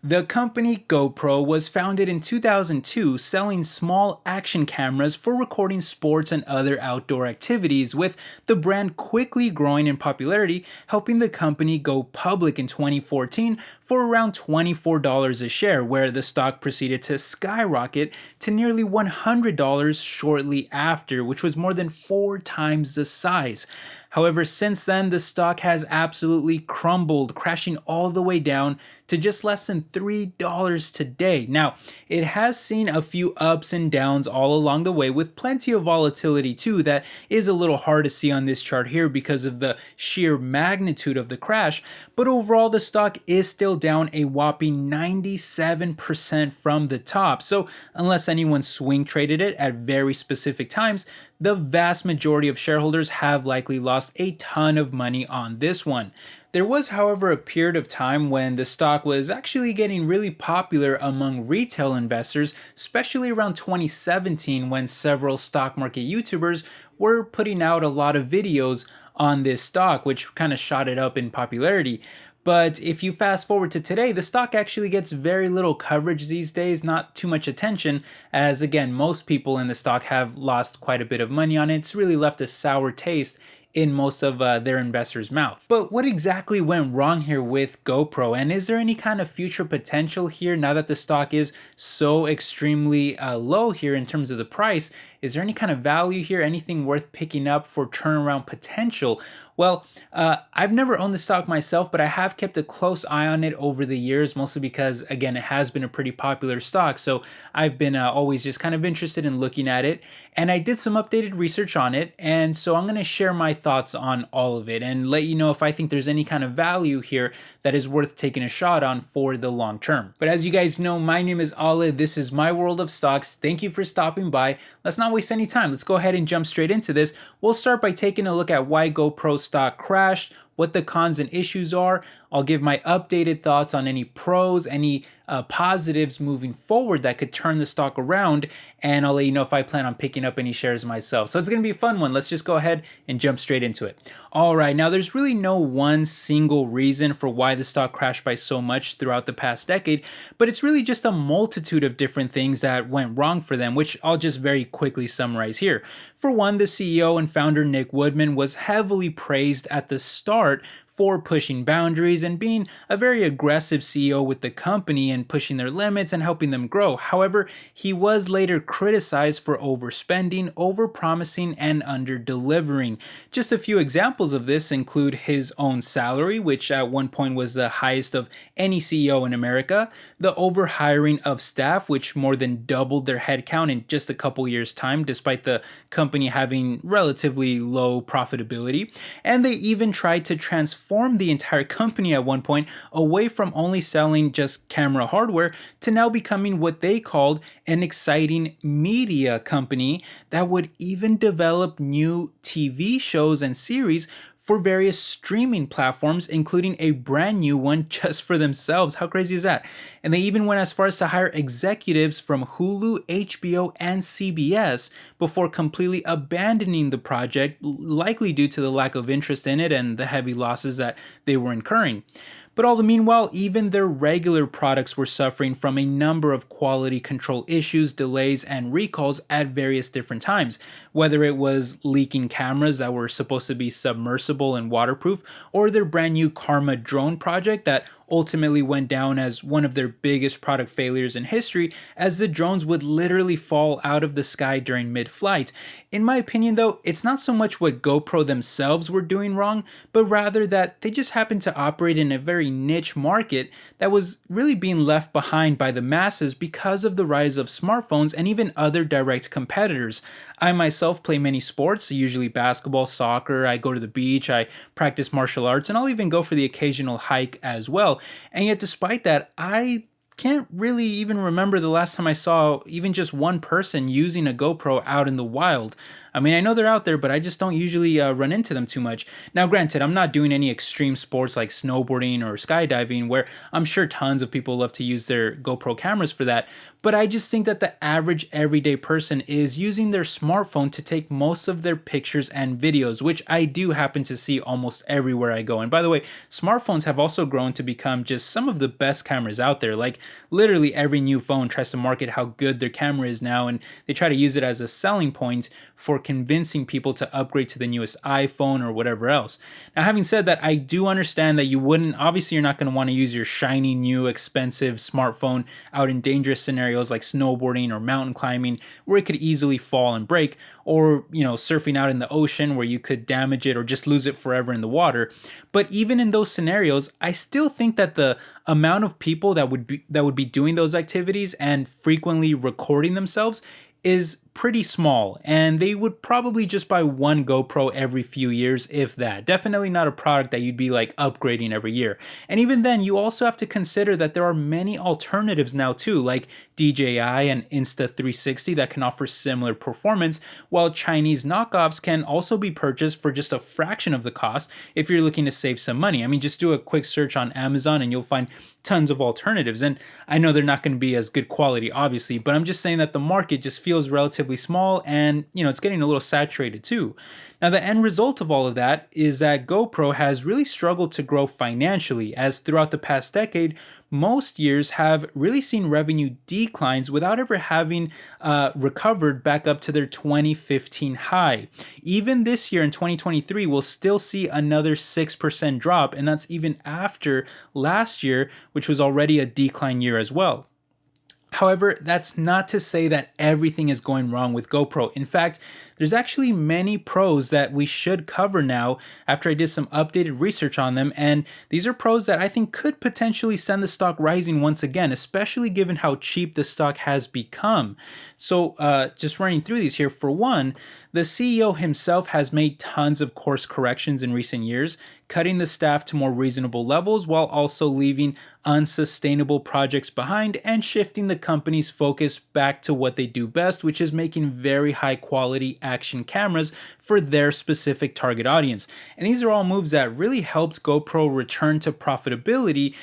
The company GoPro was founded in 2002, selling small action cameras for recording sports and other outdoor activities, with the brand quickly growing in popularity, helping the company go public in 2014 for around $24 a share, where the stock proceeded to skyrocket to nearly $100 shortly after, which was more than 4 times the size. However, since then, the stock has absolutely crumbled, crashing all the way down to just less than $3 today. Now, it has seen a few ups and downs all along the way, with plenty of volatility too. That is a little hard to see on this chart here because of the sheer magnitude of the crash, but overall the stock is still down a whopping 97% from the top. So unless anyone swing traded it at very specific times, the vast majority of shareholders have likely lost a ton of money on this one. There was, however, a period of time when the stock was actually getting really popular among retail investors, especially around 2017 when several stock market YouTubers were putting out a lot of videos on this stock, which kind of shot it up in popularity. But if you fast forward to today, the stock actually gets very little coverage these days, not too much attention, as again, most people in the stock have lost quite a bit of money on it. It's really left a sour taste in most of their investors' mouth. But what exactly went wrong here with GoPro? And is there any kind of future potential here now that the stock is so extremely low here in terms of the price? Is there any kind of value here? Anything worth picking up for turnaround potential? Well, I've never owned the stock myself, but I have kept a close eye on it over the years, mostly because, again, it has been a pretty popular stock. So I've been always just kind of interested in looking at it. And I did some updated research on it. And so I'm going to share my thoughts on all of it and let you know if I think there's any kind of value here that is worth taking a shot on for the long term. But as you guys know, my name is Ale. This is my world of stocks. Thank you for stopping by. Let's not waste any time. Let's go ahead and jump straight into this. We'll start by taking a look at why GoPro stock crashed, what the cons and issues are. I'll give my updated thoughts on any pros, any positives moving forward that could turn the stock around, and I'll let you know if I plan on picking up any shares myself. So it's going to be a fun one. Let's just go ahead and jump straight into it. All right, now there's really no one single reason for why the stock crashed by so much throughout the past decade, but it's really just a multitude of different things that went wrong for them, which I'll just very quickly summarize here. For one, the CEO and founder Nick Woodman was heavily praised at the start for pushing boundaries and being a very aggressive CEO with the company and pushing their limits and helping them grow. However, he was later criticized for overspending, overpromising, and under-delivering. Just a few examples of this include his own salary, which at one point was the highest of any CEO in America, the overhiring of staff, which more than doubled their headcount in just a couple years' time, despite the company having relatively low profitability, and they even tried to transform the entire company at one point away from only selling just camera hardware to now becoming what they called an exciting media company that would even develop new TV shows and series for various streaming platforms, including a brand new one just for themselves. How crazy is that? And they even went as far as to hire executives from Hulu, HBO, and CBS before completely abandoning the project, likely due to the lack of interest in it and the heavy losses that they were incurring. But all the meanwhile, even their regular products were suffering from a number of quality control issues, delays, and recalls at various different times, whether it was leaking cameras that were supposed to be submersible and waterproof, or their brand new Karma drone project that ultimately went down as one of their biggest product failures in history, as the drones would literally fall out of the sky during mid-flight. In my opinion though, it's not so much what GoPro themselves were doing wrong, but rather that they just happened to operate in a very niche market that was really being left behind by the masses because of the rise of smartphones and even other direct competitors. I myself play many sports, usually basketball, soccer, I go to the beach, I practice martial arts, and I'll even go for the occasional hike as well. And yet despite that, I can't really even remember the last time I saw even just one person using a GoPro out in the wild. I mean, I know they're out there, but I just don't usually run into them too much. Now, granted, I'm not doing any extreme sports like snowboarding or skydiving, where I'm sure tons of people love to use their GoPro cameras for that. But I just think that the average everyday person is using their smartphone to take most of their pictures and videos, which I do happen to see almost everywhere I go. And by the way, smartphones have also grown to become just some of the best cameras out there. Like literally every new phone tries to market how good their camera is now, and they try to use it as a selling point for convincing people to upgrade to the newest iPhone or whatever else. Now, having said that, I do understand that obviously you're not going to want to use your shiny new expensive smartphone out in dangerous scenarios like snowboarding or mountain climbing where it could easily fall and break, or surfing out in the ocean where you could damage it or just lose it forever in the water. But even in those scenarios, I still think that the amount of people that would be doing those activities and frequently recording themselves is pretty small, and they would probably just buy one GoPro every few years, if that. Definitely not a product that you'd be like upgrading every year. And even then, you also have to consider that there are many alternatives now too, like DJI and Insta360 that can offer similar performance, while Chinese knockoffs can also be purchased for just a fraction of the cost if you're looking to save some money. I mean, just do a quick search on Amazon and you'll find tons of alternatives. And I know they're not going to be as good quality, obviously, but I'm just saying that the market just feels relatively small, and it's getting a little saturated too. Now, the end result of all of that is that GoPro has really struggled to grow financially, as throughout the past decade, most years have really seen revenue declines without ever having recovered back up to their 2015 high. Even this year in 2023, we'll still see another 6% drop, and that's even after last year, which was already a decline year as well. However, that's not to say that everything is going wrong with GoPro. In fact, there's actually many pros that we should cover now after I did some updated research on them, and these are pros that I think could potentially send the stock rising once again, especially given how cheap the stock has become. So just running through these here, for one, the CEO himself has made tons of course corrections in recent years, cutting the staff to more reasonable levels while also leaving unsustainable projects behind and shifting the company's focus back to what they do best, which is making very high quality action cameras for their specific target audience. And these are all moves that really helped GoPro return to profitability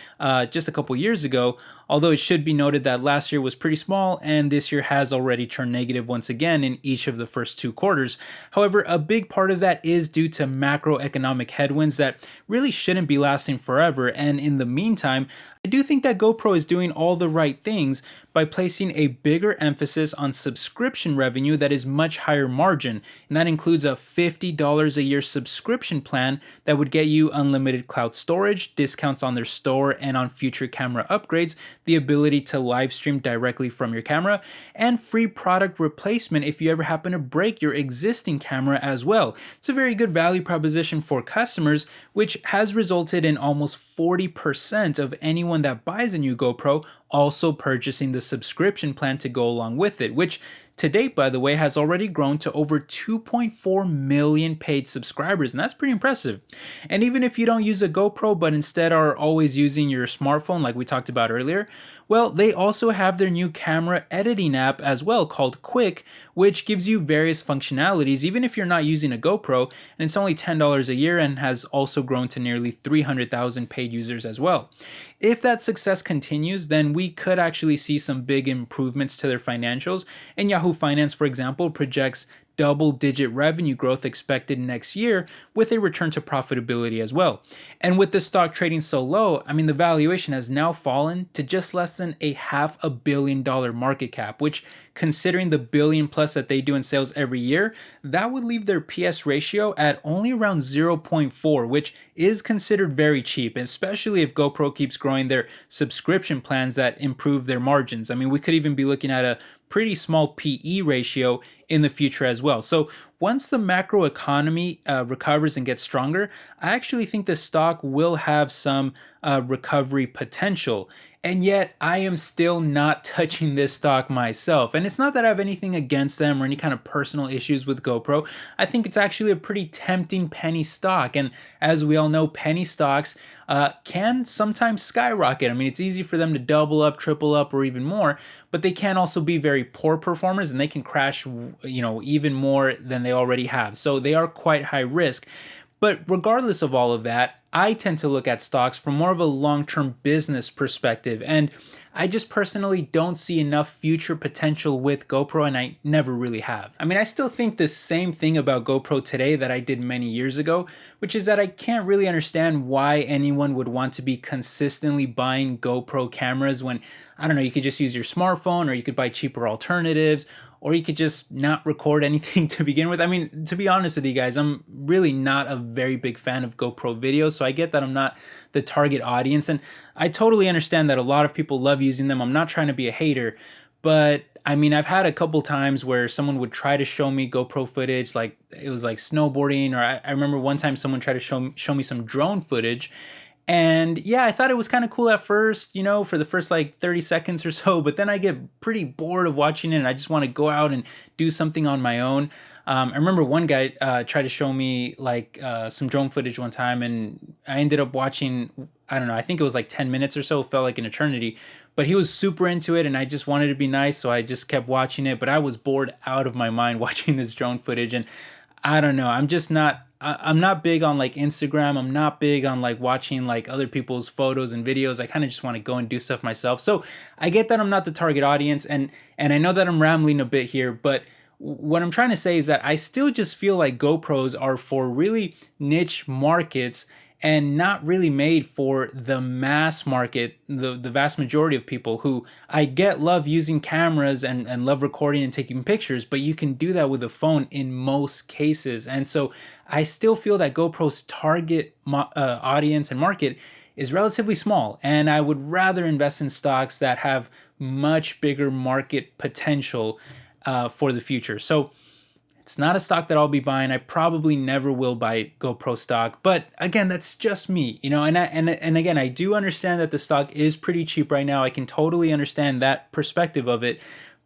just a couple years ago. Although it should be noted that last year was pretty small and this year has already turned negative once again in each of the first 2 quarters. However, a big part of that is due to macroeconomic headwinds that really shouldn't be lasting forever. And in the meantime, I do think that GoPro is doing all the right things by placing a bigger emphasis on subscription revenue that is much higher margin, and that includes a $50 a year subscription plan that would get you unlimited cloud storage, discounts on their store and on future camera upgrades, the ability to live stream directly from your camera, and free product replacement if you ever happen to break your existing camera as well. It's a very good value proposition for customers, which has resulted in almost 40% of anyone that buys a new GoPro also purchasing the subscription plan to go along with it, which to date, by the way, has already grown to over 2.4 million paid subscribers, and that's pretty impressive. And even if you don't use a GoPro, but instead are always using your smartphone like we talked about earlier, well, they also have their new camera editing app as well called Quick, which gives you various functionalities even if you're not using a GoPro, and it's only $10 a year and has also grown to nearly 300,000 paid users as well. If that success continues, then we could actually see some big improvements to their financials, and Yahoo Finance, for example, projects double-digit revenue growth expected next year with a return to profitability as well. And with the stock trading so low, I mean, the valuation has now fallen to just less than a $500 million market cap, which, considering the billion plus that they do in sales every year, that would leave their PS ratio at only around 0.4, which is considered very cheap, especially if GoPro keeps growing their subscription plans that improve their margins. I mean, we could even be looking at a pretty small PE ratio in the future as well. So once the macro economy recovers and gets stronger, I actually think the stock will have some recovery potential. And yet I am still not touching this stock myself. And it's not that I have anything against them or any kind of personal issues with GoPro. I think it's actually a pretty tempting penny stock. And as we all know, penny stocks can sometimes skyrocket. I mean, it's easy for them to double up, triple up, or even more, but they can also be very poor performers and they can crash, even more than they already have. So they are quite high risk. But regardless of all of that, I tend to look at stocks from more of a long-term business perspective. And I just personally don't see enough future potential with GoPro, and I never really have. I mean, I still think the same thing about GoPro today that I did many years ago, which is that I can't really understand why anyone would want to be consistently buying GoPro cameras when, I don't know, you could just use your smartphone, or you could buy cheaper alternatives, or you could just not record anything to begin with. I mean, to be honest with you guys, I'm really not a very big fan of GoPro videos, so I get that I'm not the target audience, and I totally understand that a lot of people love using them. I'm not trying to be a hater, but I mean, I've had a couple times where someone would try to show me GoPro footage, like it was like snowboarding, or I remember one time someone tried to show me some drone footage. And yeah, I thought it was kind of cool at first, for the first like 30 seconds or so, but then I get pretty bored of watching it and I just want to go out and do something on my own. I remember one guy tried to show me like some drone footage one time, and I ended up watching, I don't know, I think it was like 10 minutes or so, it felt like an eternity, but he was super into it and I just wanted to be nice, so I just kept watching it, but I was bored out of my mind watching this drone footage. And I don't know, I'm not big on like Instagram. I'm not big on like watching like other people's photos and videos. I kind of just want to go and do stuff myself. So I get that I'm not the target audience, and I know that I'm rambling a bit here, but what I'm trying to say is that I still just feel like GoPros are for really niche markets and not really made for the mass market, the vast majority of people who, I get, love using cameras and love recording and taking pictures, but you can do that with a phone in most cases. And so I still feel that GoPro's target audience and market is relatively small, and I would rather invest in stocks that have much bigger market potential for the future. So it's not a stock that I'll be buying. I probably never will buy GoPro stock, but again, that's just me, and again, I do understand that the stock is pretty cheap right now. I can totally understand that perspective of it,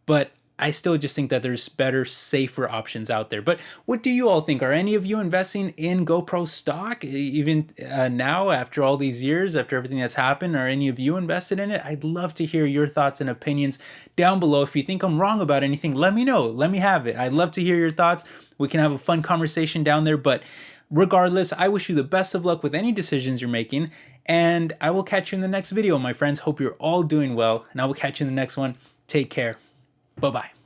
but I still just think that there's better, safer options out there. But what do you all think? Are any of you investing in GoPro stock even now, after all these years, after everything that's happened? Are any of you invested in it? I'd love to hear your thoughts and opinions down below. If you think I'm wrong about anything, let me know. Let me have it. I'd love to hear your thoughts. We can have a fun conversation down there. But regardless, I wish you the best of luck with any decisions you're making. And I will catch you in the next video, my friends. Hope you're all doing well. And I will catch you in the next one. Take care. Bye-bye.